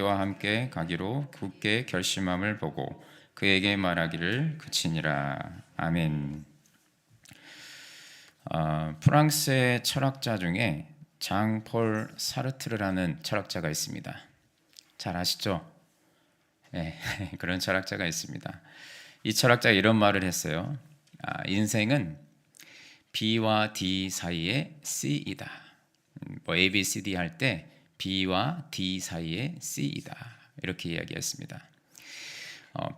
와 함께 가기로 굳게 결심함을 보고 그에게 말하기를 그치니라. 아멘. 프랑스의 철학자 중에 장폴 사르트르라는 철학자가 있습니다. 잘 아시죠? 네, 그런 철학자가 있습니다. 이 철학자가 이런 말을 했어요. 인생은 B와 D 사이의 C이다. A, B, C, D 할 때 B와 D 사이의 C이다. 이렇게 이야기했습니다.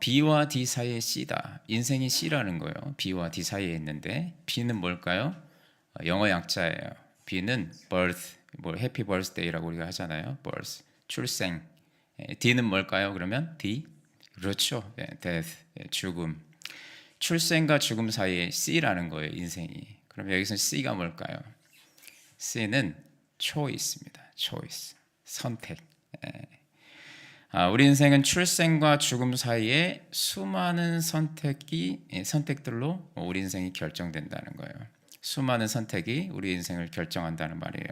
B와 D 사이의 C다. 인생이 C라는 거예요. B와 D 사이에 있는데 B는 뭘까요? 영어 약자예요. B는 birth, happy birthday라고 우리가 하잖아요. birth, 출생. D는 뭘까요? 그러면 D? 그렇죠. death, 죽음. 출생과 죽음 사이에 C라는 거예요. 인생이. 그럼 여기서 C가 뭘까요? C는 choice입니다. choice, 선택. 우리 인생은 출생과 죽음 사이에 수많은 선택들로 우리 인생이 결정된다는 거예요. 수많은 선택이 우리 인생을 결정한다는 말이에요.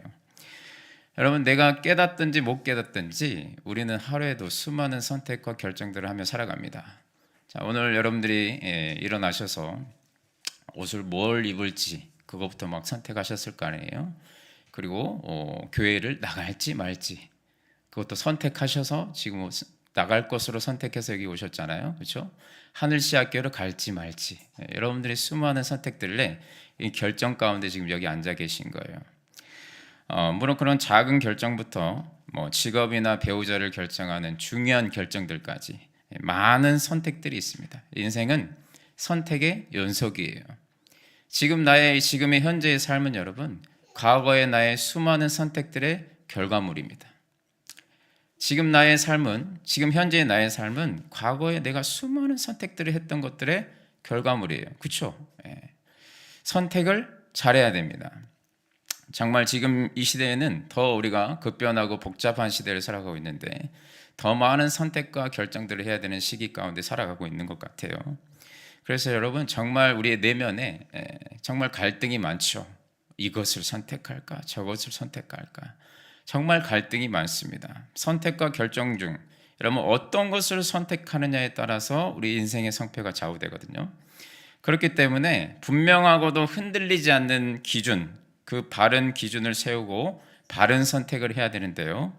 여러분, 내가 깨닫든지 못 깨닫든지 우리는 하루에도 수많은 선택과 결정들을 하며 살아갑니다. 자, 오늘 여러분들이 일어나셔서 옷을 뭘 입을지 그것부터 막 선택하셨을 거 아니에요. 그리고 교회를 나갈지 말지 그것도 선택하셔서 지금 나갈 것으로 선택해서 여기 오셨잖아요. 그렇죠? 하늘시 학교를 갈지 말지 여러분들이 수많은 선택들에 이 결정 가운데 지금 여기 앉아 계신 거예요. 물론 그런 작은 결정부터 직업이나 배우자를 결정하는 중요한 결정들까지 많은 선택들이 있습니다. 인생은 선택의 연속이에요. 지금의 현재의 삶은 여러분, 과거의 나의 수많은 선택들의 결과물입니다. 지금 현재의 나의 삶은 과거에 내가 수많은 선택들을 했던 것들의 결과물이에요. 그렇죠? 선택을 잘해야 됩니다. 정말 지금 이 시대에는 더 우리가 급변하고 복잡한 시대를 살아가고 있는데 더 많은 선택과 결정들을 해야 되는 시기 가운데 살아가고 있는 것 같아요. 그래서 여러분, 정말 우리의 내면에 정말 갈등이 많죠. 이것을 선택할까? 저것을 선택할까? 정말 갈등이 많습니다. 선택과 결정 중 여러분 어떤 것을 선택하느냐에 따라서 우리 인생의 성패가 좌우되거든요. 그렇기 때문에 분명하고도 흔들리지 않는 기준, 그 바른 기준을 세우고 바른 선택을 해야 되는데요.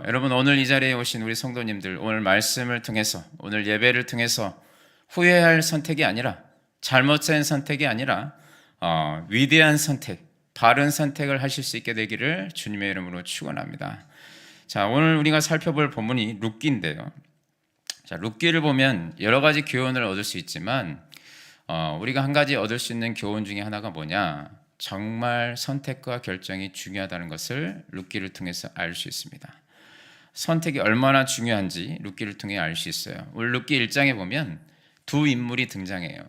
여러분, 오늘 이 자리에 오신 우리 성도님들, 오늘 말씀을 통해서, 오늘 예배를 통해서 후회할 선택이 아니라, 잘못된 선택이 아니라 위대한 선택, 바른 선택을 하실 수 있게 되기를 주님의 이름으로 축원합니다. 자, 오늘 우리가 살펴볼 본문이 룻기인데요. 자, 룻기를 보면 여러 가지 교훈을 얻을 수 있지만 우리가 한 가지 얻을 수 있는 교훈 중에 하나가 뭐냐? 정말 선택과 결정이 중요하다는 것을 룻기를 통해서 알 수 있습니다. 선택이 얼마나 중요한지 룻기를 통해 알 수 있어요. 오늘 룻기 1장에 보면 두 인물이 등장해요.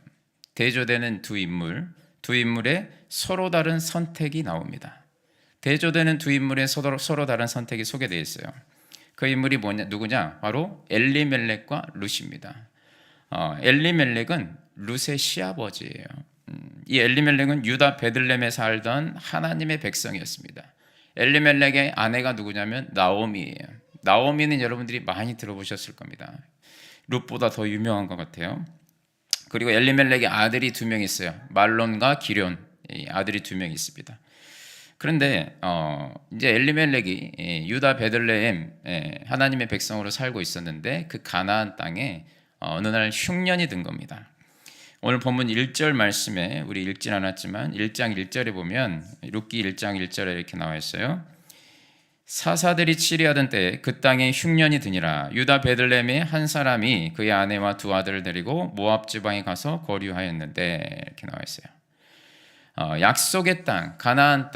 대조되는 두 인물의 서로 다른 선택이 나옵니다. 대조되는 두 인물의 서로 다른 선택이 소개되어 있어요. 그 인물이 누구냐? 바로 엘리멜렉과 룻입니다. 엘리멜렉은 룻의 시아버지예요. 이 엘리멜렉은 유다 베들레헴에 살던 하나님의 백성이었습니다. 엘리멜렉의 아내가 누구냐면 나오미예요. 나오미는 여러분들이 많이 들어보셨을 겁니다. 룻보다 더 유명한 것 같아요. 그리고 엘리멜렉의 아들이 2명 있어요. 말론과 기럨, 아들이 2명 있습니다. 그런데 이제 엘리멜렉이 유다 베들레헴 하나님의 백성으로 살고 있었는데 그 가나안 땅에 어느 날 흉년이 든 겁니다. 오늘 본문 1절 말씀에 우리 읽진 않았지만 1장 1절에 보면 룻기 1장 1절에 이렇게 나와 있어요. 사사들이 치리하던 때에 그 땅에 흉년이 드니라. 유다 베들레헴의 한 사람이 그의 아내와 2 아들을 데리고 모압 지방에 가서 거류하였는데 이렇게 나와 있어요. 약속의 땅, 가나안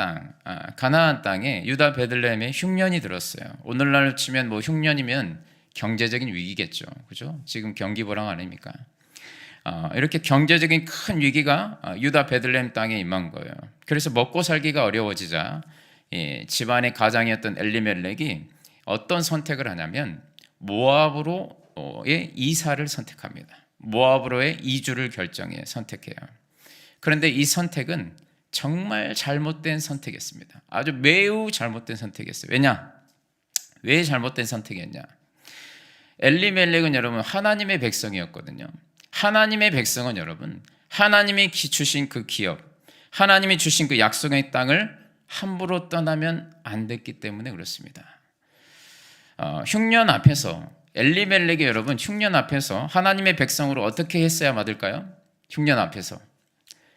땅에 유다 베들레헴에 흉년이 들었어요. 오늘날 치면 흉년이면 경제적인 위기겠죠. 그죠? 지금 경기불황 아닙니까? 이렇게 경제적인 큰 위기가 유다 베들레헴 땅에 임한 거예요. 그래서 먹고 살기가 어려워지자 집안의 가장이었던 엘리멜렉이 어떤 선택을 하냐면 모압으로의 이사를 선택합니다. 모압으로의 이주를 선택해요. 그런데 이 선택은 정말 잘못된 선택이었습니다. 아주 매우 잘못된 선택이었어요. 왜냐? 왜 잘못된 선택이었냐? 엘리멜렉은 여러분 하나님의 백성이었거든요. 하나님의 백성은 여러분 하나님이 주신 그 기업, 하나님이 주신 그 약속의 땅을 함부로 떠나면 안 됐기 때문에 그렇습니다. 흉년 앞에서 엘리멜렉이 여러분 흉년 앞에서 하나님의 백성으로 어떻게 했어야 맞을까요? 흉년 앞에서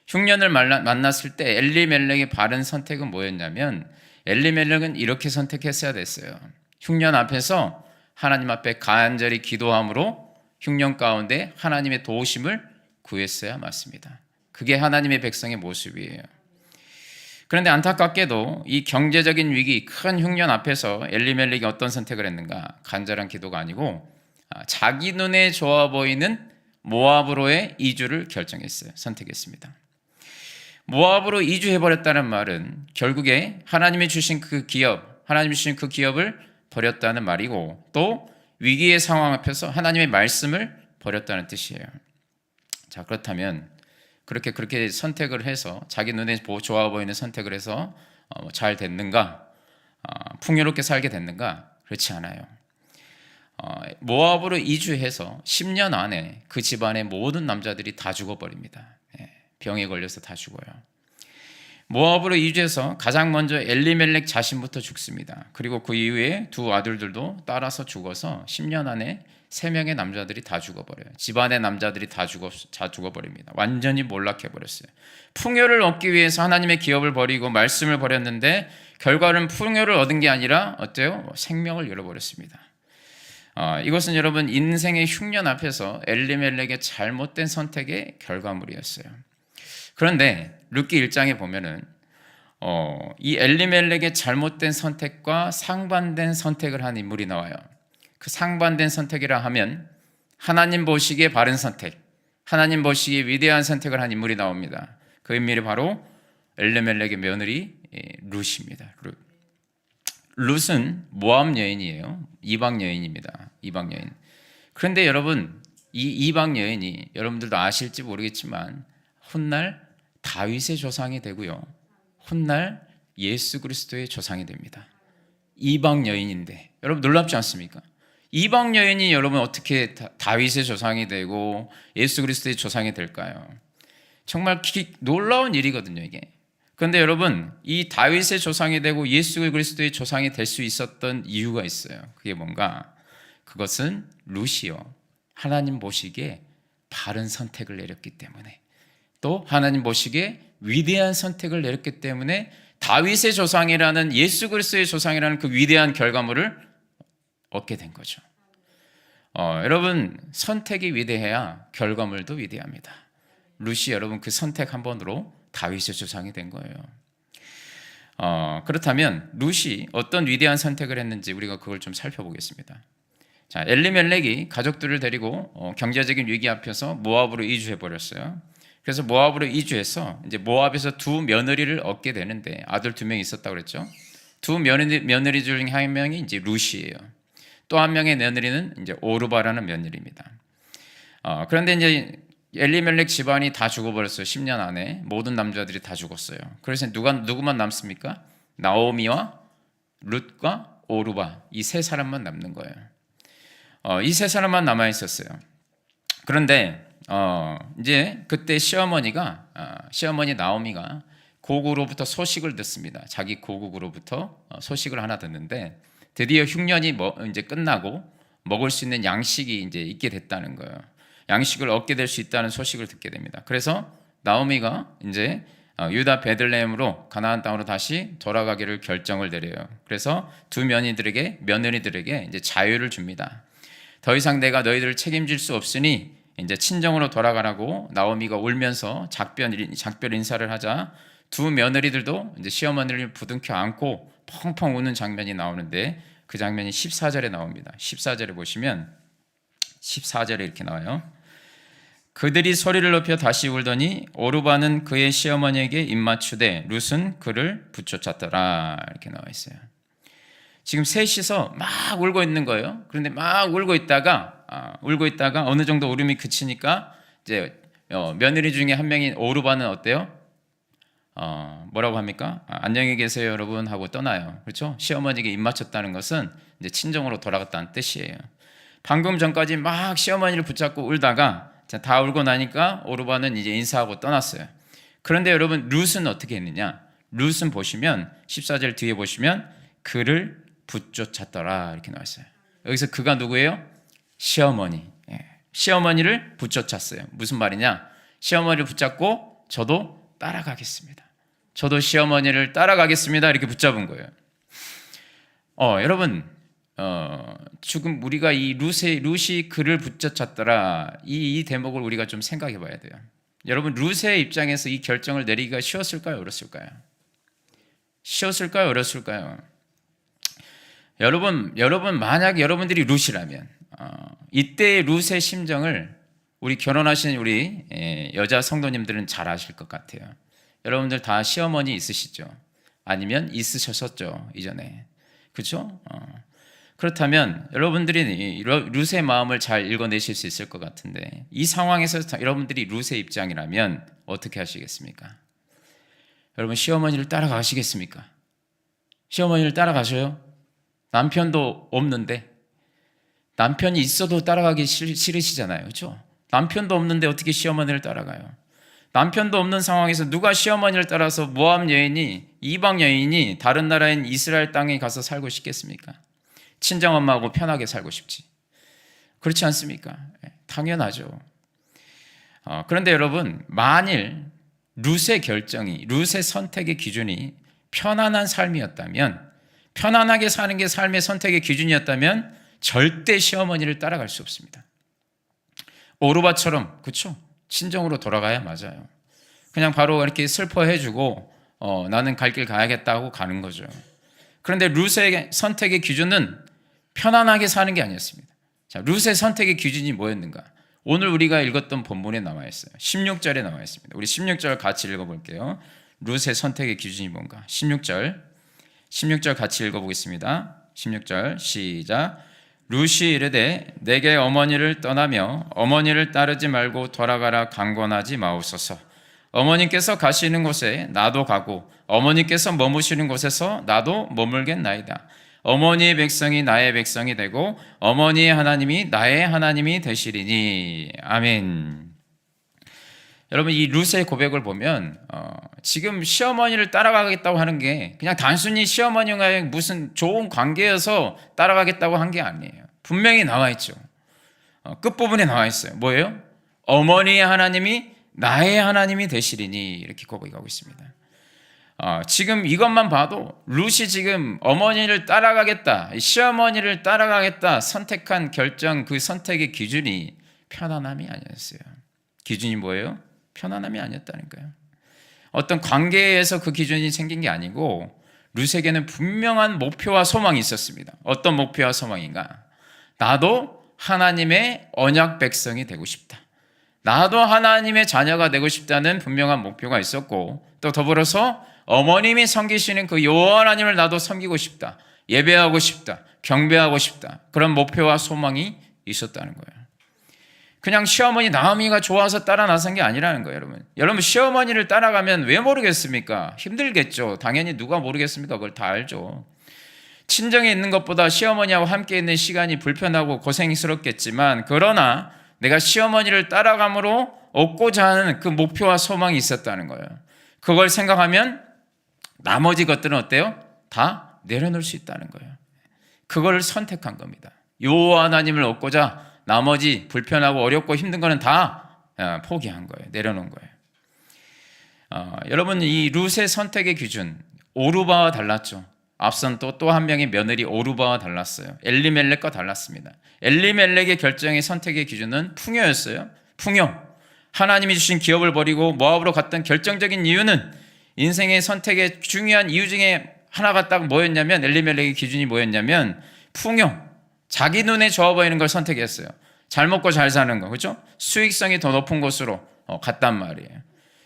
흉년을 만났을 때 엘리멜렉의 바른 선택은 뭐였냐면 엘리멜렉은 이렇게 선택했어야 됐어요. 흉년 앞에서 하나님 앞에 간절히 기도함으로 흉년 가운데 하나님의 도우심을 구했어야 맞습니다. 그게 하나님의 백성의 모습이에요. 그런데 안타깝게도 이 경제적인 위기, 큰 흉년 앞에서 엘리멜렉이 어떤 선택을 했는가? 간절한 기도가 아니고 자기 눈에 좋아 보이는 모압으로의 이주를 결정했어요. 선택했습니다. 모압으로 이주해버렸다는 말은 결국에 하나님이 주신 그 기업, 하나님이 주신 그 기업을 버렸다는 말이고 또 위기의 상황 앞에서 하나님의 말씀을 버렸다는 뜻이에요. 자, 그렇다면 그렇게 선택을 해서 자기 눈에 좋아 보이는 선택을 해서 잘 됐는가? 풍요롭게 살게 됐는가? 그렇지 않아요. 모압으로 이주해서 10년 안에 그 집안의 모든 남자들이 다 죽어버립니다. 병에 걸려서 다 죽어요. 모압으로 이주해서 가장 먼저 엘리멜렉 자신부터 죽습니다. 그리고 그 이후에 두 아들들도 따라서 죽어서 10년 안에 3명의 남자들이 다 죽어버려요. 집안의 남자들이 다 죽어버립니다. 완전히 몰락해버렸어요. 풍요를 얻기 위해서 하나님의 기업을 버리고 말씀을 버렸는데 결과는 풍요를 얻은 게 아니라 어때요? 생명을 잃어버렸습니다. 이것은 여러분 인생의 흉년 앞에서 엘리멜렉의 잘못된 선택의 결과물이었어요. 그런데 룻기 1장에 보면은 이 엘리멜렉의 잘못된 선택과 상반된 선택을 한 인물이 나와요. 그 상반된 선택이라 하면 하나님 보시기에 바른 선택, 하나님 보시기에 위대한 선택을 한 인물이 나옵니다. 그 인물이 바로 엘리멜렉의 며느리 룻입니다. 룻은 모압 여인이에요. 이방 여인입니다. 이방 여인. 그런데 여러분 이 이방 여인이 여러분들도 아실지 모르겠지만 훗날 다윗의 조상이 되고요. 훗날 예수 그리스도의 조상이 됩니다. 이방 여인인데 여러분 놀랍지 않습니까? 이방 여인이 여러분 어떻게 다윗의 조상이 되고 예수 그리스도의 조상이 될까요? 정말 놀라운 일이거든요, 이게. 그런데 여러분 이 다윗의 조상이 되고 예수 그리스도의 조상이 될 수 있었던 이유가 있어요. 그게 뭔가? 그것은 룻이요. 하나님 보시기에 바른 선택을 내렸기 때문에 또 하나님 보시기에 위대한 선택을 내렸기 때문에 다윗의 조상이라는 예수 그리스도의 조상이라는 그 위대한 결과물을 얻게 된 거죠. 여러분 선택이 위대해야 결과물도 위대합니다. 룻이 여러분 그 선택 한 번으로 다윗의 조상이 된 거예요. 그렇다면 룻이 어떤 위대한 선택을 했는지 우리가 그걸 좀 살펴보겠습니다. 자, 엘리멜렉이 가족들을 데리고 경제적인 위기 앞에서 모압으로 이주해 버렸어요. 그래서 모압으로 이주해서 이제 모압에서 두 며느리를 얻게 되는데 아들 2명이 있었다고 그랬죠. 두 며느리 중에 한 명이 이제 룻이에요. 또 한 명의 며느리는 이제 오르바라는 며느리입니다. 그런데 이제 엘리멜렉 집안이 다 죽어버렸어요. 10년 안에 모든 남자들이 다 죽었어요. 그래서 누구만 남습니까? 나오미와 룻과 오르바 이 세 사람만 남는 거예요. 이 세 사람만 남아 있었어요. 그런데 이제 그때 시어머니 나오미가 고국으로부터 소식을 듣습니다. 자기 고국으로부터 소식을 하나 듣는데 드디어 흉년이 이제 끝나고 먹을 수 있는 양식이 이제 있게 됐다는 거예요. 양식을 얻게 될 수 있다는 소식을 듣게 됩니다. 그래서 나오미가 이제 유다 베들레헴으로 가나안 땅으로 다시 돌아가기를 결정을 내려요. 그래서 두 며느리들에게 이제 자유를 줍니다. 더 이상 내가 너희들을 책임질 수 없으니 이제 친정으로 돌아가라고 나오미가 울면서 작별 인사를 하자 두 며느리들도 이제 시어머니를 부둥켜 안고 펑펑 우는 장면이 나오는데 그 장면이 14절에 나옵니다. 14절에 보시면 14절에 이렇게 나와요. 그들이 소리를 높여 다시 울더니 오르바는 그의 시어머니에게 입맞추되 룻은 그를 부쫓았더라 이렇게 나와 있어요. 지금 셋이서 막 울고 있는 거예요. 그런데 막 울고 있다가 어느 정도 울음이 그치니까 이제 며느리 중에 한 명인 오르바는 어때요? 뭐라고 합니까? 안녕히 계세요 여러분 하고 떠나요. 그렇죠? 시어머니에게 입 맞췄다는 것은 이제 친정으로 돌아갔다는 뜻이에요. 방금 전까지 막 시어머니를 붙잡고 울다가 다 울고 나니까 오르바는 이제 인사하고 떠났어요. 그런데 여러분 룻은 어떻게 했느냐? 룻은 보시면 14절 뒤에 보시면 그를 붙쫓았더라 이렇게 나와 있어요. 여기서 그가 누구예요? 시어머니. 시어머니를 붙쫓았어요. 무슨 말이냐? 시어머니를 붙잡고 저도 따라가겠습니다. 저도 시어머니를 따라가겠습니다. 이렇게 붙잡은 거예요. 여러분, 지금 우리가 이 룻이 그를 붙잡았더라 이 대목을 우리가 좀 생각해 봐야 돼요. 여러분, 룻의 입장에서 이 결정을 내리기가 쉬웠을까요? 어렸을까요? 쉬웠을까요? 어렸을까요? 여러분 만약 여러분들이 룻이라면 이때의 룻의 심정을 우리 결혼하신 우리 여자 성도님들은 잘 아실 것 같아요. 여러분들 다 시어머니 있으시죠? 아니면 있으셨었죠 이전에, 그렇죠? 그렇다면 여러분들이 룻의 마음을 잘 읽어내실 수 있을 것 같은데 이 상황에서 여러분들이 룻의 입장이라면 어떻게 하시겠습니까? 여러분 시어머니를 따라가시겠습니까? 시어머니를 따라가셔요? 남편도 없는데, 남편이 있어도 따라가기 싫으시잖아요, 그렇죠? 남편도 없는데 어떻게 시어머니를 따라가요? 남편도 없는 상황에서 누가 시어머니를 따라서 모압 여인이, 이방 여인이 다른 나라인 이스라엘 땅에 가서 살고 싶겠습니까? 친정엄마하고 편하게 살고 싶지. 그렇지 않습니까? 당연하죠. 그런데 여러분, 만일 룻의 결정이, 룻의 선택의 기준이 편안한 삶이었다면, 편안하게 사는 게 삶의 선택의 기준이었다면 절대 시어머니를 따라갈 수 없습니다. 오르바처럼, 그렇죠? 친정으로 돌아가야 맞아요. 그냥 바로 이렇게 슬퍼해주고 나는 갈 길 가야겠다 하고 가는 거죠. 그런데 룻의 선택의 기준은 편안하게 사는 게 아니었습니다. 자, 룻의 선택의 기준이 뭐였는가? 오늘 우리가 읽었던 본문에 나와 있어요. 16절에 나와 있습니다. 우리 16절 같이 읽어볼게요. 룻의 선택의 기준이 뭔가? 16절 같이 읽어보겠습니다. 16절 시작. 룻이 이르되 내게 어머니를 떠나며 어머니를 따르지 말고 돌아가라 강권하지 마옵소서. 어머니께서 가시는 곳에 나도 가고 어머니께서 머무시는 곳에서 나도 머물겠나이다. 어머니의 백성이 나의 백성이 되고 어머니의 하나님이 나의 하나님이 되시리니. 아멘. 여러분, 이 룻의 고백을 보면 지금 시어머니를 따라가겠다고 하는 게 그냥 단순히 시어머니와의 무슨 좋은 관계여서 따라가겠다고 한 게 아니에요. 분명히 나와 있죠. 끝부분에 나와 있어요. 뭐예요? 어머니의 하나님이 나의 하나님이 되시리니, 이렇게 고백하고 있습니다. 지금 이것만 봐도 룻이 지금 어머니를 따라가겠다, 시어머니를 따라가겠다 선택한 결정, 그 선택의 기준이 편안함이 아니었어요. 기준이 뭐예요? 편안함이 아니었다는 거예요. 어떤 관계에서 그 기준이 생긴 게 아니고 룻에게는 분명한 목표와 소망이 있었습니다. 어떤 목표와 소망인가? 나도 하나님의 언약 백성이 되고 싶다. 나도 하나님의 자녀가 되고 싶다는 분명한 목표가 있었고, 또 더불어서 어머님이 섬기시는 그 여호와 하나님을 나도 섬기고 싶다. 예배하고 싶다. 경배하고 싶다. 그런 목표와 소망이 있었다는 거예요. 그냥 시어머니 나오미가 좋아서 따라 나선 게 아니라는 거예요, 여러분. 여러분, 시어머니를 따라가면 왜 모르겠습니까? 힘들겠죠. 당연히 누가 모르겠습니까? 그걸 다 알죠. 친정에 있는 것보다 시어머니하고 함께 있는 시간이 불편하고 고생스럽겠지만, 그러나 내가 시어머니를 따라감으로 얻고자 하는 그 목표와 소망이 있었다는 거예요. 그걸 생각하면 나머지 것들은 어때요? 다 내려놓을 수 있다는 거예요. 그걸 선택한 겁니다. 여호와 하나님을 얻고자 나머지 불편하고 어렵고 힘든 거는 다 포기한 거예요. 내려놓은 거예요. 여러분, 이 룻의 선택의 기준, 오르바와 달랐죠. 앞선 또 한 명의 며느리 오르바와 달랐어요. 엘리멜렉과 달랐습니다. 엘리멜렉의 결정의 선택의 기준은 풍요였어요. 풍요. 하나님이 주신 기업을 버리고 모압으로 갔던 결정적인 이유는, 인생의 선택의 중요한 이유 중에 하나가 딱 뭐였냐면, 엘리멜렉의 기준이 뭐였냐면 풍요. 자기 눈에 좋아 보이는 걸 선택했어요. 잘 먹고 잘 사는 거, 그렇죠? 수익성이 더 높은 곳으로 갔단 말이에요.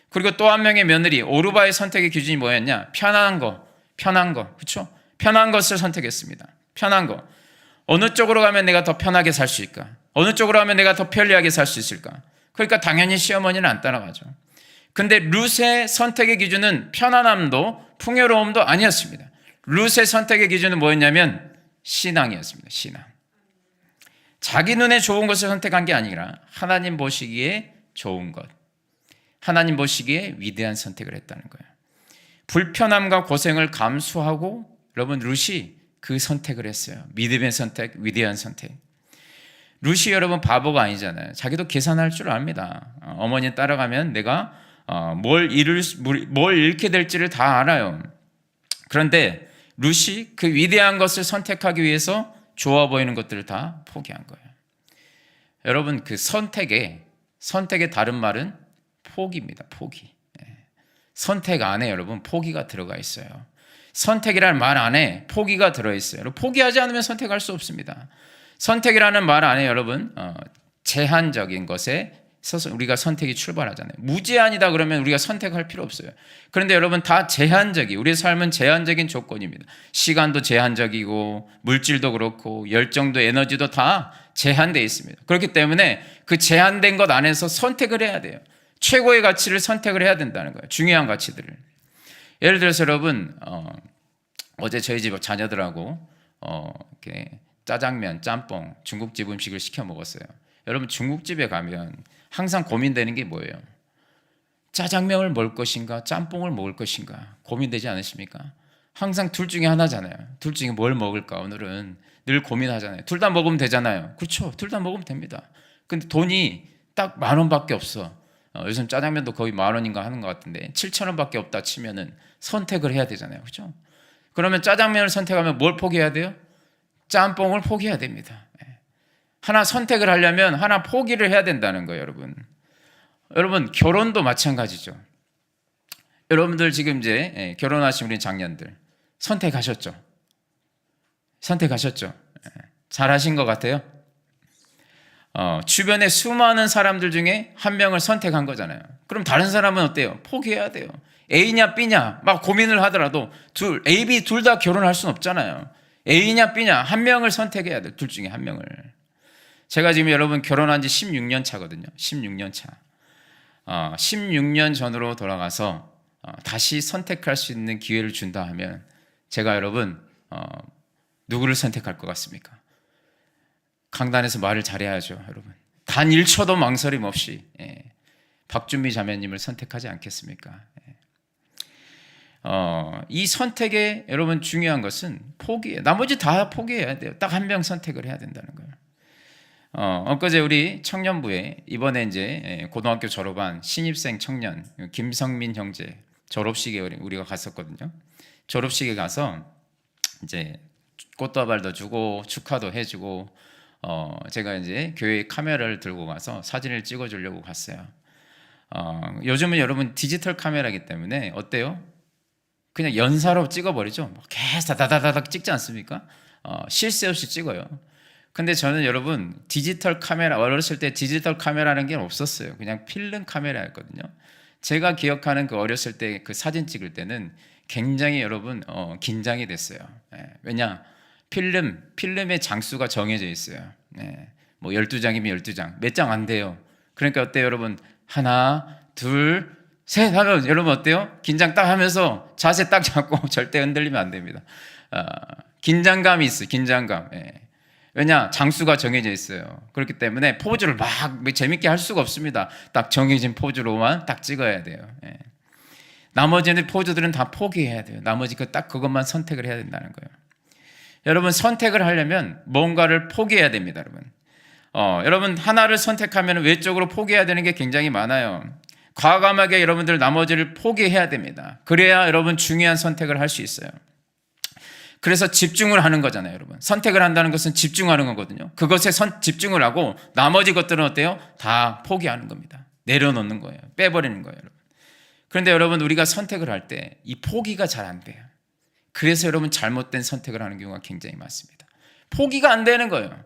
그리고 또 한 명의 며느리 오르바의 선택의 기준이 뭐였냐? 편한 거, 그렇죠? 편한 것을 선택했습니다. 편한 거. 어느 쪽으로 가면 내가 더 편하게 살 수 있을까? 어느 쪽으로 가면 내가 더 편리하게 살 수 있을까? 그러니까 당연히 시어머니는 안 따라가죠. 근데 룻의 선택의 기준은 편안함도 풍요로움도 아니었습니다. 룻의 선택의 기준은 뭐였냐면 신앙이었습니다. 신앙. 자기 눈에 좋은 것을 선택한 게 아니라 하나님 보시기에 좋은 것, 하나님 보시기에 위대한 선택을 했다는 거예요. 불편함과 고생을 감수하고 여러분 룻이 그 선택을 했어요. 믿음의 선택, 위대한 선택. 룻이 여러분 바보가 아니잖아요. 자기도 계산할 줄 압니다. 어머니 따라가면 내가 뭘 잃게 될지를 다 알아요. 그런데 룻이 그 위대한 것을 선택하기 위해서 좋아 보이는 것들을 다 포기한 거예요. 여러분 그 선택의 다른 말은 포기입니다. 포기. 선택 안에 여러분 포기가 들어가 있어요. 선택이라는 말 안에 포기가 들어있어요. 포기하지 않으면 선택할 수 없습니다. 선택이라는 말 안에 여러분 제한적인 것에 서서 우리가 선택이 출발하잖아요. 무제한이다 그러면 우리가 선택할 필요 없어요. 그런데 여러분 다 우리의 삶은 제한적인 조건입니다. 시간도 제한적이고 물질도 그렇고 열정도 에너지도 다 제한되어 있습니다. 그렇기 때문에 그 제한된 것 안에서 선택을 해야 돼요. 최고의 가치를 선택을 해야 된다는 거예요. 중요한 가치들을. 예를 들어서 여러분 어제 저희 집 자녀들하고 이렇게 짜장면, 짬뽕, 중국집 음식을 시켜 먹었어요. 여러분 중국집에 가면 항상 고민되는 게 뭐예요? 짜장면을 먹을 것인가, 짬뽕을 먹을 것인가 고민되지 않으십니까? 항상 둘 중에 하나잖아요. 둘 중에 뭘 먹을까 오늘은 늘 고민하잖아요. 둘 다 먹으면 되잖아요. 그렇죠? 둘 다 먹으면 됩니다. 근데 돈이 딱 10,000원밖에 없어. 요즘 짜장면도 거의 10,000원인가 하는 것 같은데 7,000원밖에 없다 치면은 선택을 해야 되잖아요. 그렇죠? 그러면 짜장면을 선택하면 뭘 포기해야 돼요? 짬뽕을 포기해야 됩니다. 하나 선택을 하려면 하나 포기를 해야 된다는 거예요, 여러분. 여러분 결혼도 마찬가지죠. 여러분들 지금 이제 결혼하신 우리 장년들 선택하셨죠? 잘하신 것 같아요. 주변에 수많은 사람들 중에 한 명을 선택한 거잖아요. 그럼 다른 사람은 어때요? 포기해야 돼요. A냐 B냐 막 고민을 하더라도 A, B 둘 다 결혼할 수는 없잖아요. A냐 B냐 한 명을 선택해야 돼요. 둘 중에 한 명을. 제가 지금 여러분 결혼한 지 16년 차거든요. 16년 차. 16년 전으로 돌아가서 다시 선택할 수 있는 기회를 준다 하면 제가 여러분 누구를 선택할 것 같습니까? 강단에서 말을 잘해야죠, 여러분. 단 1초도 망설임 없이 박준미 자매님을 선택하지 않겠습니까? 이 선택에 여러분 중요한 것은 포기예요. 나머지 다 포기해야 돼요. 딱 한 명 선택을 해야 된다는 거예요. 엊그제 우리 청년부에 이번에 이제 고등학교 졸업한 신입생 청년 김성민 형제 졸업식에 우리가 갔었거든요. 졸업식에 가서 이제 꽃다발도 주고 축하도 해주고 제가 이제 교회 카메라를 들고 가서 사진을 찍어주려고 갔어요. 요즘은 여러분 디지털 카메라이기 때문에 어때요? 그냥 연사로 찍어버리죠. 계속 다다다닥 찍지 않습니까? 쉴 새 없이 찍어요. 근데 저는 여러분 디지털 카메라 어렸을 때 디지털 카메라라는 게 없었어요. 그냥 필름 카메라였거든요. 제가 기억하는 그 어렸을 때 그 사진 찍을 때는 굉장히 여러분 긴장이 됐어요. 왜냐 필름의 장수가 정해져 있어요. 뭐 12장이면 12장 몇 장 안 돼요. 그러니까 어때요 여러분? 하나 둘 셋 하면 여러분 어때요? 긴장 딱 하면서 자세 딱 잡고 절대 흔들리면 안 됩니다. 긴장감이 있어요. 긴장감. 왜냐? 장수가 정해져 있어요. 그렇기 때문에 포즈를 막 재밌게 할 수가 없습니다. 딱 정해진 포즈로만 딱 찍어야 돼요. 나머지는 포즈들은 다 포기해야 돼요. 나머지 딱 그것만 선택을 해야 된다는 거예요. 여러분 선택을 하려면 뭔가를 포기해야 됩니다. 여러분 하나를 선택하면 외적으로 포기해야 되는 게 굉장히 많아요. 과감하게 여러분들 나머지를 포기해야 됩니다. 그래야 여러분 중요한 선택을 할 수 있어요. 그래서 집중을 하는 거잖아요, 여러분. 선택을 한다는 것은 집중하는 거거든요. 그것에 집중을 하고 나머지 것들은 어때요? 다 포기하는 겁니다. 내려놓는 거예요. 빼버리는 거예요, 여러분. 그런데 여러분 우리가 선택을 할 때 이 포기가 잘 안 돼요. 그래서 여러분 잘못된 선택을 하는 경우가 굉장히 많습니다. 포기가 안 되는 거예요.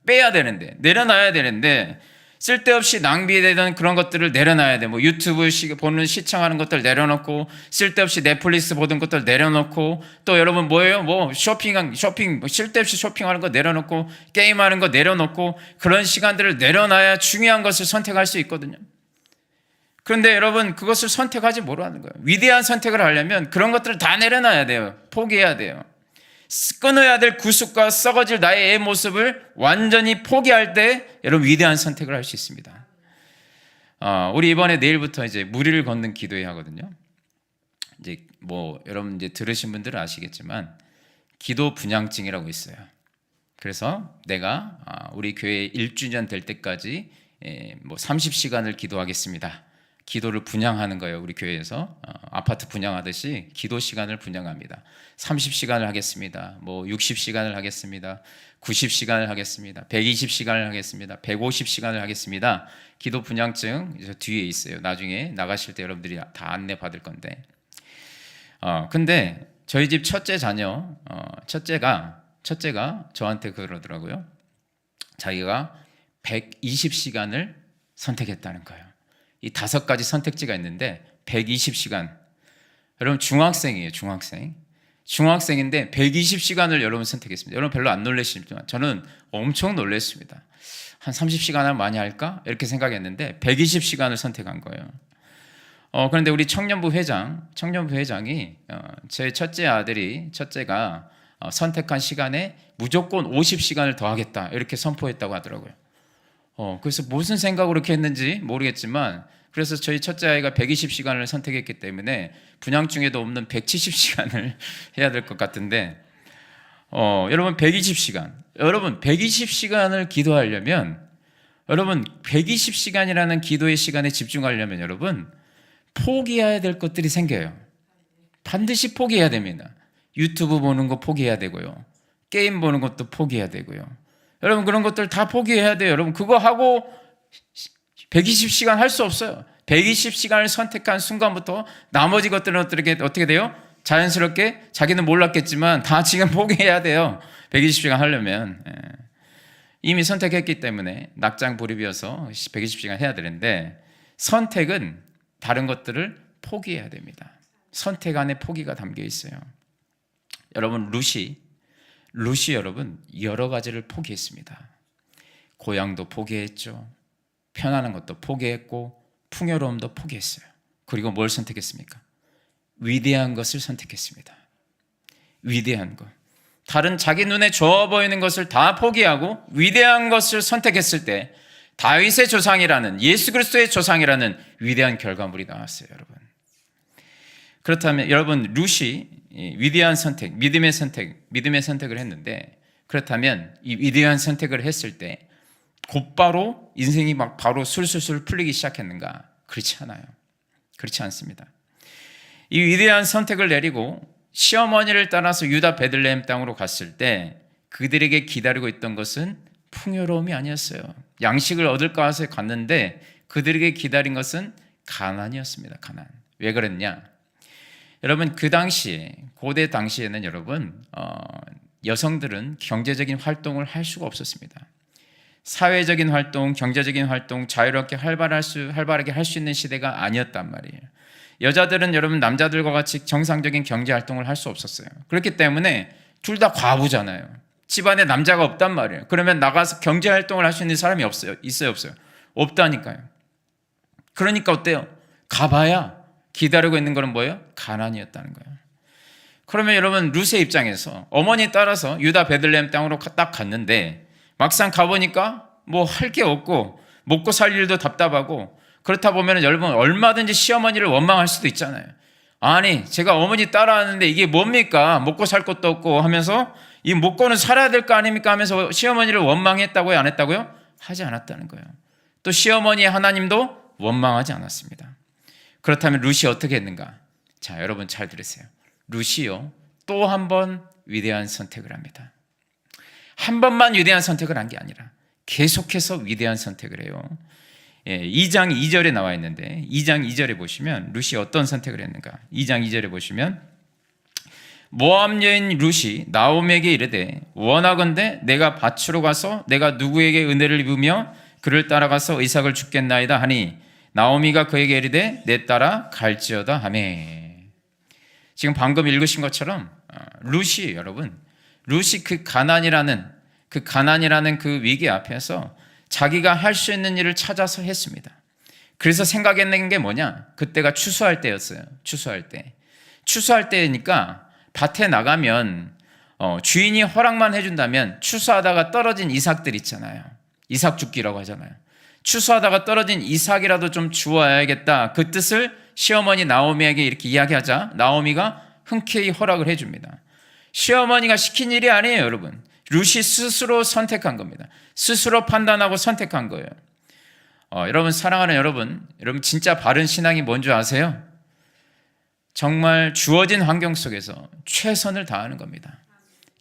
빼야 되는데 내려놔야 되는데 쓸데없이 낭비되던 그런 것들을 내려놔야 돼. 뭐 유튜브 보는 시청하는 것들 내려놓고 쓸데없이 넷플릭스 보던 것들 내려놓고 또 여러분 뭐예요? 뭐 쇼핑 쓸데없이 쇼핑하는 거 내려놓고 게임하는 거 내려놓고 그런 시간들을 내려놔야 중요한 것을 선택할 수 있거든요. 그런데 여러분 그것을 선택하지 못하는 거예요. 위대한 선택을 하려면 그런 것들을 다 내려놔야 돼요. 포기해야 돼요. 끊어야 될 구속과 썩어질 나의 모습을 완전히 포기할 때 여러분 위대한 선택을 할 수 있습니다. 우리 이번에 내일부터 이제 무리를 걷는 기도회 하거든요. 이제 여러분 이제 들으신 분들은 아시겠지만 기도 분양증이라고 있어요. 그래서 내가 우리 교회 1주년 될 때까지 30시간을 기도하겠습니다. 기도를 분양하는 거예요. 우리 교회에서 아파트 분양하듯이 기도 시간을 분양합니다. 30시간을 하겠습니다. 60시간을 하겠습니다. 90시간을 하겠습니다. 120시간을 하겠습니다. 150시간을 하겠습니다. 기도 분양증 뒤에 있어요. 나중에 나가실 때 여러분들이 다 안내 받을 건데. 근데 저희 집 첫째 자녀, 첫째가 저한테 그러더라고요. 자기가 120시간을 선택했다는 거예요. 이 5가지 선택지가 있는데 120시간. 여러분 중학생이에요. 중학생인데 120시간을 여러분 선택했습니다. 여러분 별로 안 놀라시지만 저는 엄청 놀랐습니다. 한 30시간 하면 많이 할까? 이렇게 생각했는데 120시간을 선택한 거예요. 그런데 우리 청년부 회장이 제 첫째가 선택한 시간에 무조건 50시간을 더 하겠다 이렇게 선포했다고 하더라고요. 그래서 무슨 생각으로 그렇게 했는지 모르겠지만 그래서 저희 첫째 아이가 120시간을 선택했기 때문에 분양증에도 없는 170시간을 해야 될 것 같은데 여러분 120시간을 기도하려면 여러분 120시간이라는 기도의 시간에 집중하려면 여러분 포기해야 될 것들이 생겨요. 반드시 포기해야 됩니다. 유튜브 보는 거 포기해야 되고요. 게임 보는 것도 포기해야 되고요. 여러분 그런 것들 다 포기해야 돼요. 여러분 그거 하고 120시간 할 수 없어요. 120시간을 선택한 순간부터 나머지 것들은 어떻게 돼요? 자연스럽게 자기는 몰랐겠지만 다 지금 포기해야 돼요. 120시간 하려면 이미 선택했기 때문에 낙장불입이어서 120시간 해야 되는데 선택은 다른 것들을 포기해야 됩니다. 선택 안에 포기가 담겨 있어요. 여러분 루시 여러분 여러 가지를 포기했습니다. 고향도 포기했죠. 편안한 것도 포기했고 풍요로움도 포기했어요. 그리고 뭘 선택했습니까? 위대한 것을 선택했습니다. 위대한 것. 다른 자기 눈에 좋아 보이는 것을 다 포기하고 위대한 것을 선택했을 때 다윗의 조상이라는 예수 그리스도의 조상이라는 위대한 결과물이 나왔어요. 여러분. 그렇다면 여러분 루시 위대한 선택, 믿음의 선택을 했는데 그렇다면 이 위대한 선택을 했을 때 곧바로 인생이 막 바로 술술술 풀리기 시작했는가? 그렇지 않아요. 그렇지 않습니다. 이 위대한 선택을 내리고 시어머니를 따라서 유다 베들레헴 땅으로 갔을 때 그들에게 기다리고 있던 것은 풍요로움이 아니었어요. 양식을 얻을까 해서 갔는데 그들에게 기다린 것은 가난이었습니다. 가난. 왜 그랬냐? 여러분 그 당시에 고대 당시에는 여러분 여성들은 경제적인 활동을 할 수가 없었습니다. 사회적인 활동, 경제적인 활동 자유롭게 활발하게 할 수 있는 시대가 아니었단 말이에요. 여자들은 여러분 남자들과 같이 정상적인 경제 활동을 할 수 없었어요. 그렇기 때문에 둘 다 과부잖아요. 집안에 남자가 없단 말이에요. 그러면 나가서 경제 활동을 할 수 있는 사람이 없어요? 없어요? 없다니까요. 그러니까 어때요? 가봐야 기다리고 있는 거는 뭐예요? 가난이었다는 거예요. 그러면 여러분 룻의 입장에서 어머니 따라서 유다 베들레헴 땅으로 딱 갔는데 막상 가보니까 뭐 할 게 없고 먹고 살 일도 답답하고 그렇다 보면 여러분 얼마든지 시어머니를 원망할 수도 있잖아요. 아니 제가 어머니 따라왔는데 이게 뭡니까? 먹고 살 것도 없고 하면서 이 먹고는 살아야 될 거 아닙니까? 하면서 시어머니를 원망했다고요? 안 했다고요? 하지 않았다는 거예요. 또 시어머니의 하나님도 원망하지 않았습니다. 그렇다면 룻이 어떻게 했는가? 자 여러분 잘 들으세요. 룻이요 또 한 번 위대한 선택을 합니다. 한 번만 위대한 선택을 한 게 아니라 계속해서 위대한 선택을 해요. 2장 2절에 나와 있는데 2장 2절에 보시면 룻이 어떤 선택을 했는가? 2장 2절에 보시면 모압 여인 룻이 나오미에게 이르되 원하건대 내가 밭으로 가서 내가 누구에게 은혜를 입으며 그를 따라가서 이삭을 죽겠나이다 하니 나오미가 그에게 이르되 내 따라 갈지어다 하매. 지금 방금 읽으신 것처럼 룻이 여러분 룻이 그 가난이라는 그 위기 앞에서 자기가 할 수 있는 일을 찾아서 했습니다. 그래서 생각했는 게 뭐냐? 그때가 추수할 때였어요. 추수할 때. 추수할 때니까 밭에 나가면 주인이 허락만 해준다면 추수하다가 떨어진 이삭들 있잖아요. 이삭 죽기라고 하잖아요. 추수하다가 떨어진 이삭이라도 좀 주워야겠다. 그 뜻을 시어머니 나오미에게 이렇게 이야기하자 나오미가 흔쾌히 허락을 해줍니다. 시어머니가 시킨 일이 아니에요, 여러분. 룻이 스스로 선택한 겁니다. 스스로 판단하고 선택한 거예요. 여러분, 사랑하는 여러분 진짜 바른 신앙이 뭔지 아세요? 정말 주어진 환경 속에서 최선을 다하는 겁니다.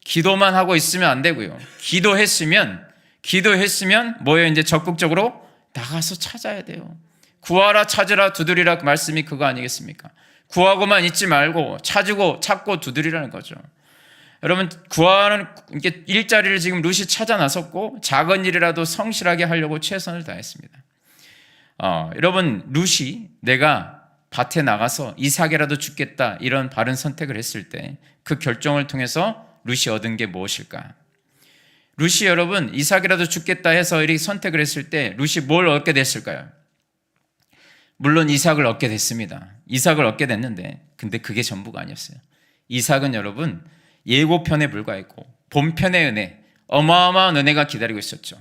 기도만 하고 있으면 안 되고요. 기도했으면 뭐예요? 이제 적극적으로 나가서 찾아야 돼요. 구하라, 찾으라, 두드리라, 그 말씀이 그거 아니겠습니까? 구하고만 있지 말고 찾고 두드리라는 거죠. 여러분, 구하는 이렇게 일자리를 지금 룻이 찾아 나섰고 작은 일이라도 성실하게 하려고 최선을 다했습니다. 여러분, 룻이 내가 밭에 나가서 이삭이라도 죽겠다 이런 바른 선택을 했을 때 그 결정을 통해서 룻이 얻은 게 무엇일까? 룻이 여러분 이삭이라도 죽겠다 해서 이렇게 선택을 했을 때 룻이 뭘 얻게 됐을까요? 물론 이삭을 얻게 됐습니다. 이삭을 얻게 됐는데 근데 그게 전부가 아니었어요. 이삭은 여러분 예고편에 불과했고 본편의 은혜, 어마어마한 은혜가 기다리고 있었죠.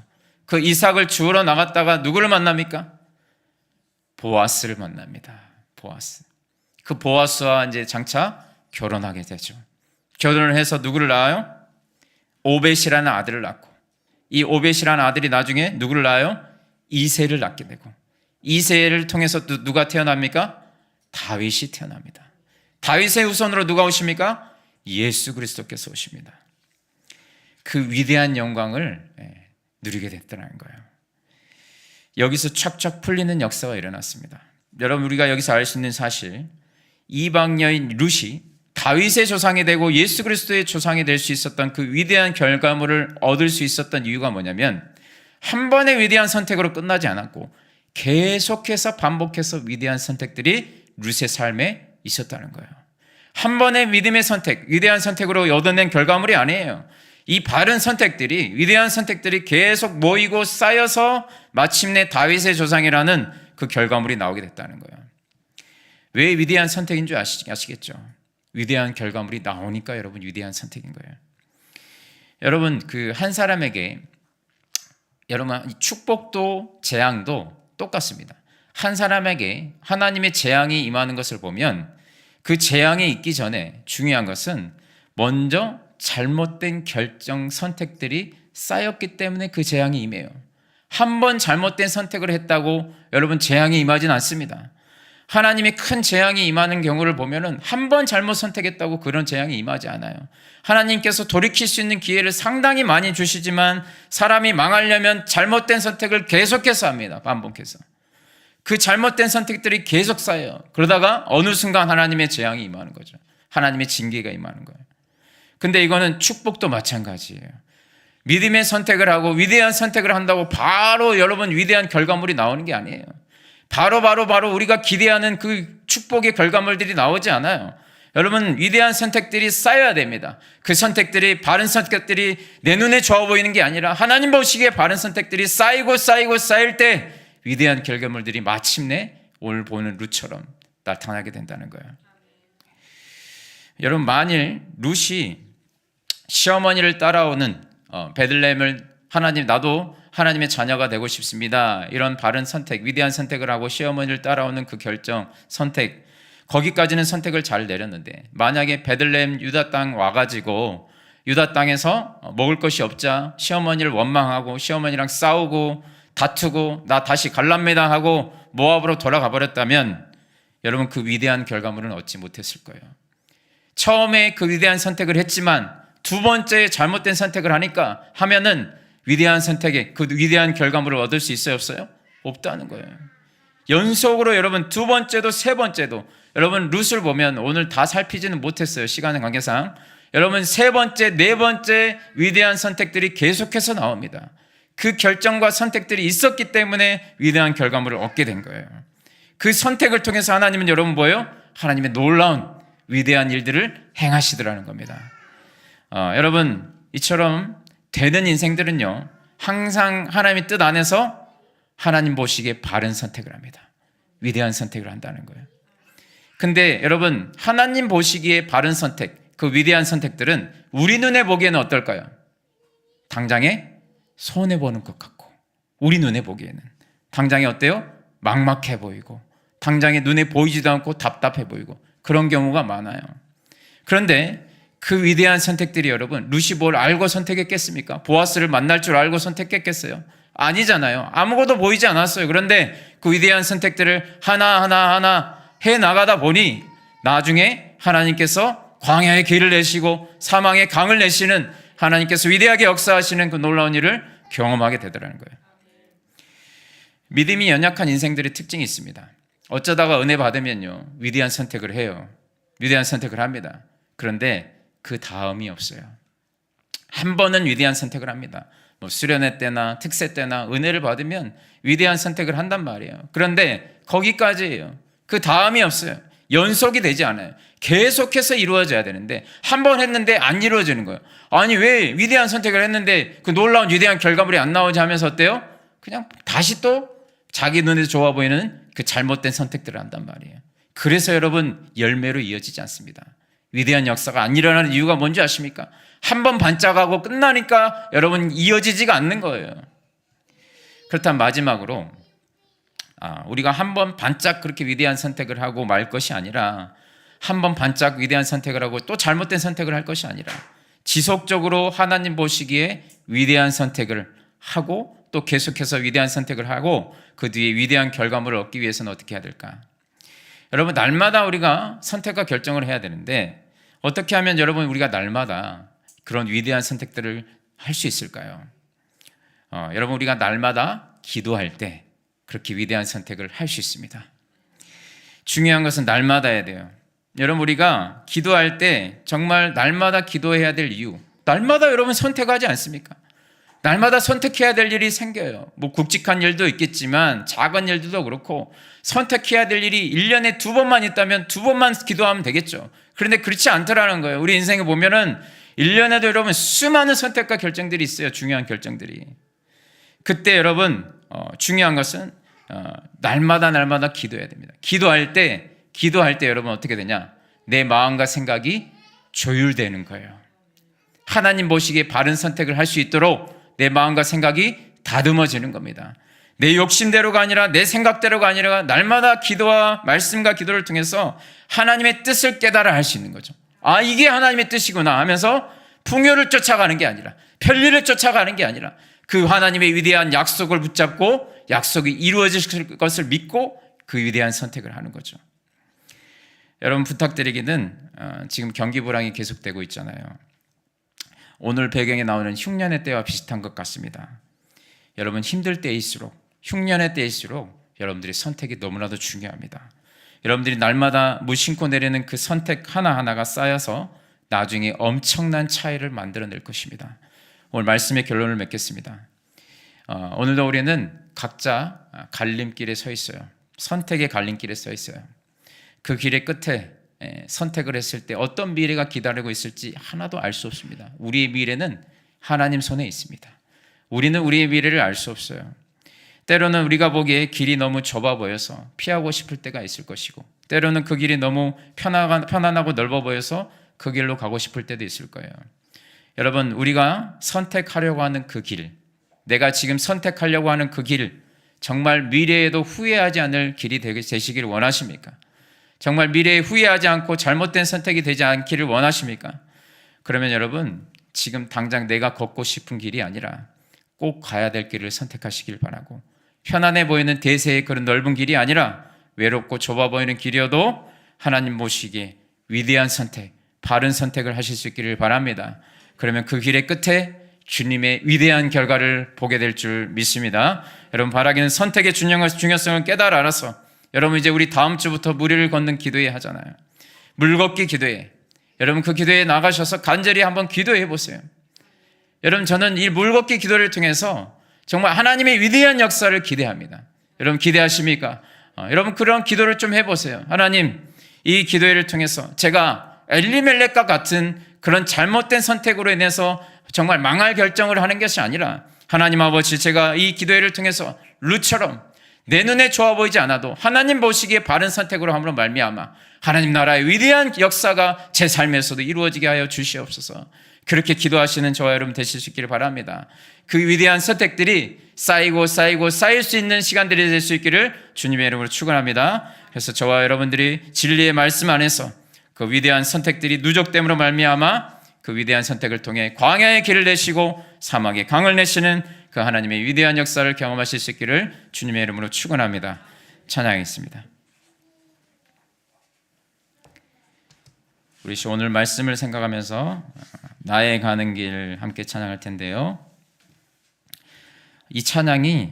그 이삭을 주우러 나갔다가 누구를 만납니까? 보아스를 만납니다. 보아스. 그 보아스와 이제 장차 결혼하게 되죠. 결혼을 해서 누구를 낳아요? 오벳이라는 아들을 낳고, 이 오벳이라는 아들이 나중에 누구를 낳아요? 이새를 낳게 되고, 이새를 통해서 누가 태어납니까? 다윗이 태어납니다. 다윗의 후손으로 누가 오십니까? 예수 그리스도께서 오십니다. 그 위대한 영광을 누리게 됐다는 거예요. 여기서 척척 풀리는 역사가 일어났습니다. 여러분, 우리가 여기서 알 수 있는 사실, 이방 여인 룻이 다윗의 조상이 되고 예수 그리스도의 조상이 될 수 있었던 그 위대한 결과물을 얻을 수 있었던 이유가 뭐냐면 한 번의 위대한 선택으로 끝나지 않았고 계속해서 반복해서 위대한 선택들이 룻의 삶에 있었다는 거예요. 한 번의 믿음의 선택, 위대한 선택으로 얻어낸 결과물이 아니에요. 이 바른 선택들이, 위대한 선택들이 계속 모이고 쌓여서 마침내 다윗의 조상이라는 그 결과물이 나오게 됐다는 거예요. 왜 위대한 선택인 줄 아시겠죠? 위대한 결과물이 나오니까 여러분 위대한 선택인 거예요. 여러분, 그 한 사람에게 여러분 축복도 재앙도 똑같습니다. 한 사람에게 하나님의 재앙이 임하는 것을 보면 그 재앙이 있기 전에 중요한 것은 먼저 잘못된 결정 선택들이 쌓였기 때문에 그 재앙이 임해요. 한 번 잘못된 선택을 했다고 여러분 재앙이 임하진 않습니다. 하나님이 큰 재앙이 임하는 경우를 보면은 한 번 잘못 선택했다고 그런 재앙이 임하지 않아요. 하나님께서 돌이킬 수 있는 기회를 상당히 많이 주시지만 사람이 망하려면 잘못된 선택을 계속해서 합니다. 반복해서. 그 잘못된 선택들이 계속 쌓여요. 그러다가 어느 순간 하나님의 재앙이 임하는 거죠. 하나님의 징계가 임하는 거예요. 근데 이거는 축복도 마찬가지예요. 믿음의 선택을 하고 위대한 선택을 한다고 바로 여러분 위대한 결과물이 나오는 게 아니에요. 바로 우리가 기대하는 그 축복의 결과물들이 나오지 않아요. 여러분, 위대한 선택들이 쌓여야 됩니다. 그 선택들이, 바른 선택들이 내 눈에 좋아 보이는 게 아니라 하나님 보시기에 바른 선택들이 쌓일 때 위대한 결과물들이 마침내 오늘 보는 룻처럼 나타나게 된다는 거예요. 여러분, 만일 룻이 시어머니를 따라오는 베들레헴을 나도 하나님의 자녀가 되고 싶습니다. 이런 바른 선택, 위대한 선택을 하고 시어머니를 따라오는 그 결정, 선택, 거기까지는 선택을 잘 내렸는데 만약에 베들레헴 유다 땅 와가지고 유다 땅에서 먹을 것이 없자 시어머니를 원망하고 시어머니랑 싸우고 다투고 나 다시 갈랍니다 하고 모압으로 돌아가 버렸다면 여러분 그 위대한 결과물은 얻지 못했을 거예요. 처음에 그 위대한 선택을 했지만 두 번째 잘못된 선택을 하면은 위대한 선택에 그 위대한 결과물을 얻을 수 있어요, 없어요? 없다는 거예요. 연속으로 여러분 두 번째도 세 번째도 여러분 룻을 보면 오늘 다 살피지는 못했어요, 시간의 관계상. 여러분 세 번째, 네 번째 위대한 선택들이 계속해서 나옵니다. 그 결정과 선택들이 있었기 때문에 위대한 결과물을 얻게 된 거예요. 그 선택을 통해서 하나님은 여러분 뭐예요? 하나님의 놀라운 위대한 일들을 행하시더라는 겁니다. 여러분 이처럼 되는 인생들은요 항상 하나님의 뜻 안에서 하나님 보시기에 바른 선택을 합니다. 위대한 선택을 한다는 거예요. 근데 여러분, 하나님 보시기에 바른 선택, 그 위대한 선택들은 우리 눈에 보기에는 어떨까요? 당장에 손해보는 것 같고, 우리 눈에 보기에는 당장에 어때요? 막막해 보이고, 당장에 눈에 보이지도 않고 답답해 보이고, 그런 경우가 많아요. 그런데 그 위대한 선택들이 여러분, 루시 뭘 알고 선택했겠습니까? 보아스를 만날 줄 알고 선택했겠어요? 아니잖아요. 아무것도 보이지 않았어요. 그런데 그 위대한 선택들을 하나하나 해 나가다 보니 나중에 하나님께서 광야의 길을 내시고 사망의 강을 내시는, 하나님께서 위대하게 역사하시는 그 놀라운 일을 경험하게 되더라는 거예요. 믿음이 연약한 인생들의 특징이 있습니다. 어쩌다가 은혜 받으면요, 위대한 선택을 해요. 위대한 선택을 합니다. 그런데 그 다음이 없어요. 한 번은 위대한 선택을 합니다. 뭐 수련회 때나 특세 때나 은혜를 받으면 위대한 선택을 한단 말이에요. 그런데 거기까지예요. 그 다음이 없어요. 연속이 되지 않아요. 계속해서 이루어져야 되는데 한 번 했는데 안 이루어지는 거예요. 아니 왜 위대한 선택을 했는데 그 놀라운 위대한 결과물이 안 나오지 하면서 어때요? 그냥 다시 또 자기 눈에 좋아 보이는 그 잘못된 선택들을 한단 말이에요. 그래서 여러분, 열매로 이어지지 않습니다. 위대한 역사가 안 일어나는 이유가 뭔지 아십니까? 한 번 반짝하고 끝나니까 여러분 이어지지가 않는 거예요. 그렇다면 마지막으로 우리가 한 번 반짝 그렇게 위대한 선택을 하고 말 것이 아니라, 한 번 반짝 위대한 선택을 하고 또 잘못된 선택을 할 것이 아니라 지속적으로 하나님 보시기에 위대한 선택을 하고 또 계속해서 위대한 선택을 하고 그 뒤에 위대한 결과물을 얻기 위해서는 어떻게 해야 될까? 여러분, 날마다 우리가 선택과 결정을 해야 되는데 어떻게 하면 여러분 우리가 날마다 그런 위대한 선택들을 할 수 있을까요? 여러분, 우리가 날마다 기도할 때 그렇게 위대한 선택을 할 수 있습니다. 중요한 것은 날마다 해야 돼요. 여러분, 우리가 기도할 때 정말 날마다 기도해야 될 이유, 날마다 여러분 선택하지 않습니까? 날마다 선택해야 될 일이 생겨요. 뭐 굵직한 일도 있겠지만 작은 일들도 그렇고, 선택해야 될 일이 1년에 2번만 있다면 2번만 기도하면 되겠죠. 그런데 그렇지 않더라는 거예요. 우리 인생에 보면은 1년에도 여러분 수많은 선택과 결정들이 있어요. 중요한 결정들이. 그때 여러분 중요한 것은 날마다 기도해야 됩니다. 기도할 때 여러분 어떻게 되냐? 내 마음과 생각이 조율되는 거예요. 하나님 보시기에 바른 선택을 할 수 있도록 내 마음과 생각이 다듬어지는 겁니다. 내 욕심대로가 아니라, 내 생각대로가 아니라 날마다 기도와 말씀과 기도를 통해서 하나님의 뜻을 깨달아 할 수 있는 거죠. 이게 하나님의 뜻이구나 하면서 풍요를 쫓아가는 게 아니라, 편리를 쫓아가는 게 아니라 그 하나님의 위대한 약속을 붙잡고 약속이 이루어질 것을 믿고 그 위대한 선택을 하는 거죠. 여러분, 부탁드리기는 지금 경기 불황이 계속되고 있잖아요. 오늘 배경에 나오는 흉년의 때와 비슷한 것 같습니다. 여러분, 힘들 때일수록, 흉년의 때일수록 여러분들의 선택이 너무나도 중요합니다. 여러분들이 날마다 무심코 내리는 그 선택 하나하나가 쌓여서 나중에 엄청난 차이를 만들어낼 것입니다. 오늘 말씀의 결론을 맺겠습니다. 오늘도 우리는 각자 갈림길에 서 있어요. 선택의 갈림길에 서 있어요. 그 길의 끝에 선택을 했을 때 어떤 미래가 기다리고 있을지 하나도 알 수 없습니다. 우리의 미래는 하나님 손에 있습니다. 우리는 우리의 미래를 알 수 없어요. 때로는 우리가 보기에 길이 너무 좁아 보여서 피하고 싶을 때가 있을 것이고, 때로는 그 길이 너무 편안하고 넓어 보여서 그 길로 가고 싶을 때도 있을 거예요. 여러분, 우리가 선택하려고 하는 그 길, 내가 지금 선택하려고 하는 그 길, 정말 미래에도 후회하지 않을 길이 되시기를 원하십니까? 정말 미래에 후회하지 않고 잘못된 선택이 되지 않기를 원하십니까? 그러면 여러분, 지금 당장 내가 걷고 싶은 길이 아니라 꼭 가야 될 길을 선택하시길 바라고, 편안해 보이는 대세의 그런 넓은 길이 아니라 외롭고 좁아 보이는 길이어도 하나님 보시기에 위대한 선택, 바른 선택을 하실 수 있기를 바랍니다. 그러면 그 길의 끝에 주님의 위대한 결과를 보게 될 줄 믿습니다. 여러분, 바라기는 선택의 중요성을 깨달아 알아서, 여러분 이제 우리 다음 주부터 무리를 걷는 기도회 하잖아요. 물걷기 기도회. 여러분 그 기도회에 나가셔서 간절히 한번 기도해 보세요. 여러분, 저는 이 물걷기 기도를 통해서 정말 하나님의 위대한 역사를 기대합니다. 여러분 기대하십니까? 여러분 그런 기도를 좀 해보세요. 하나님, 이 기도회를 통해서 제가 엘리멜렉과 같은 그런 잘못된 선택으로 인해서 정말 망할 결정을 하는 것이 아니라, 하나님 아버지, 제가 이 기도회를 통해서 룻처럼 내 눈에 좋아 보이지 않아도 하나님 보시기에 바른 선택으로 함으로 말미암아 하나님 나라의 위대한 역사가 제 삶에서도 이루어지게 하여 주시옵소서. 그렇게 기도하시는 저와 여러분 되실 수 있기를 바랍니다. 그 위대한 선택들이 쌓이고 쌓일 수 있는 시간들이 될 수 있기를 주님의 이름으로 축원합니다. 그래서 저와 여러분들이 진리의 말씀 안에서 그 위대한 선택들이 누적됨으로 말미암아 그 위대한 선택을 통해 광야의 길을 내시고 사막의 강을 내시는 그 하나님의 위대한 역사를 경험하실 수 있기를 주님의 이름으로 축원합니다. 찬양하겠습니다. 우리 오늘 말씀을 생각하면서 나의 가는 길 함께 찬양할 텐데요. 이 찬양이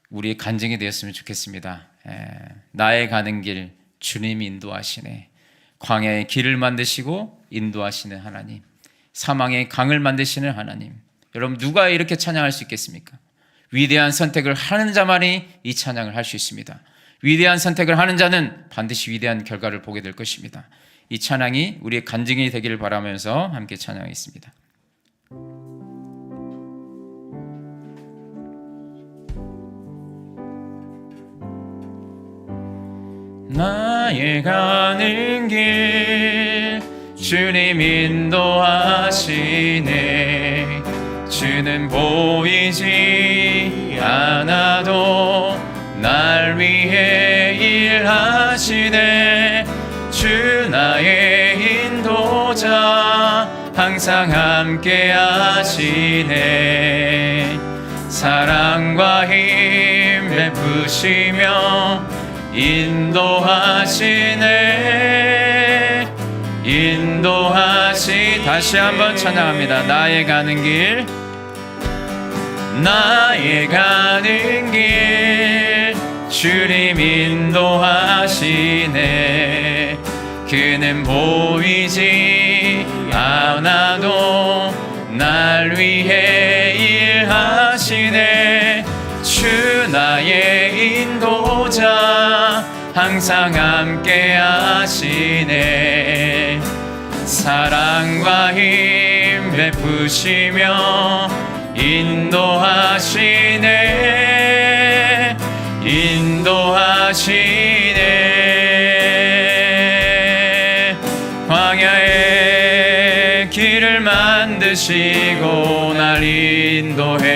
우리의 간증이 되었으면 좋겠습니다. 나의 가는 길 주님이 인도하시네. 광야의 길을 만드시고 인도하시는 하나님, 사망의 강을 만드시는 하나님. 여러분 누가 이렇게 찬양할 수 있겠습니까? 위대한 선택을 하는 자만이 이 찬양을 할 수 있습니다. 위대한 선택을 하는 자는 반드시 위대한 결과를 보게 될 것입니다. 이 찬양이 우리의 간증이 되기를 바라면서 함께 찬양하겠습니다. 나의 가는 길 주님 인도하시네. 주는 보이지 않아도 날 위해 일하시네. 주 나의 인도자 항상 함께 하시네. 사랑과 힘 베푸시며 인도하시네. 다시 한번 찬양합니다. 나의 가는 길, 나의 가는 길 주님 인도하시네. 그는 보이지 않아도 날 위해 일하시네. 주 나의 인도자 항상 함께 하시네. 사랑과 힘 베푸시며 인도하시네. 광야의 길을 만드시고 날 인도해.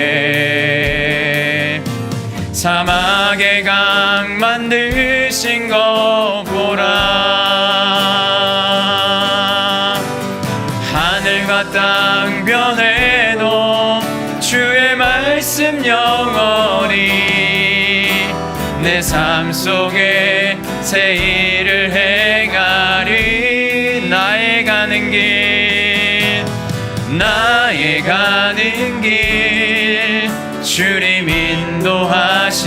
사막의 강 만드신 것 보라. 하늘과 땅 변해도 주의 말씀 영원히 내 삶 속에 새 일을 행하리. 나의 가는 길, 나의 가는 길 주님 인도하시네.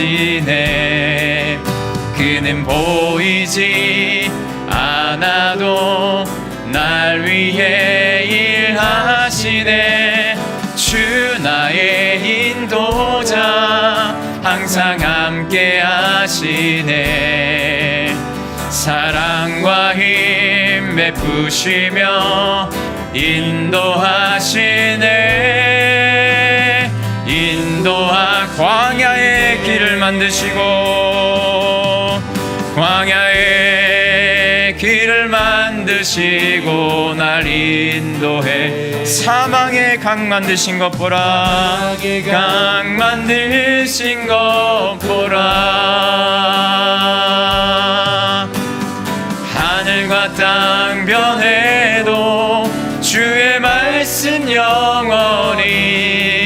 그는 보이지 않아도 날 위해 일하시네. 주 나의 인도자 항상 함께 하시네. 사랑과 힘 베푸시며 인도하시네. 광야의 길을 만드시고, 광야의 길을 만드시고 날 인도해. 사망의 강 만드신 것 보라. 강 만드신 것 보라. 하늘과 땅 변해도 주의 말씀 영원히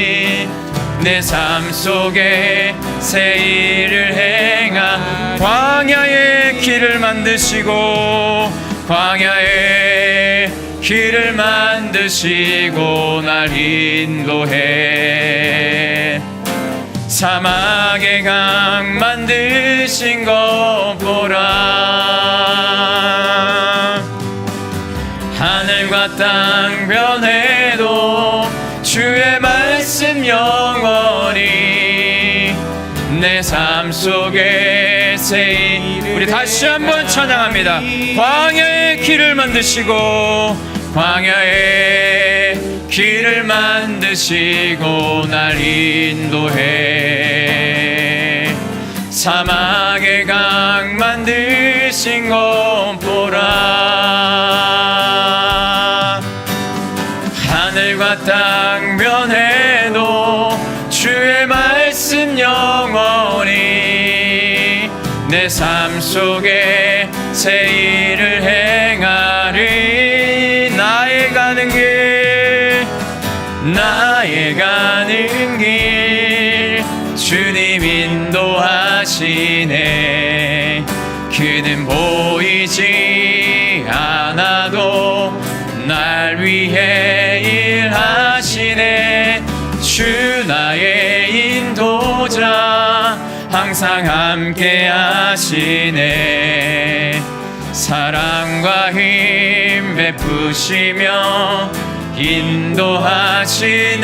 내 삶 속에 새 일을 행하. 광야의 길을 만드시고, 광야의 길을 만드시고 날 인도해. 사막의 강 만드신 것 보라. 하늘과 땅 변해도 주의 말씀 영원히 내 삶 속에 새 일. 우리 다시 한번 찬양합니다. 광야의 길을 만드시고, 광야의 길을 만드시고 날 인도해. 사막의 강 만드신 것 보라. 하늘과 땅 변해도 주의 말씀 영원히 내 삶 속에 새 일을 행하리. 나의 가는 길 주님 인도하시네. 그는 보이지 않아도 날 위해 일하시네. 주 나의 인도자 항상 함께 하시네. 사랑과 힘 베푸시며 인도하시네.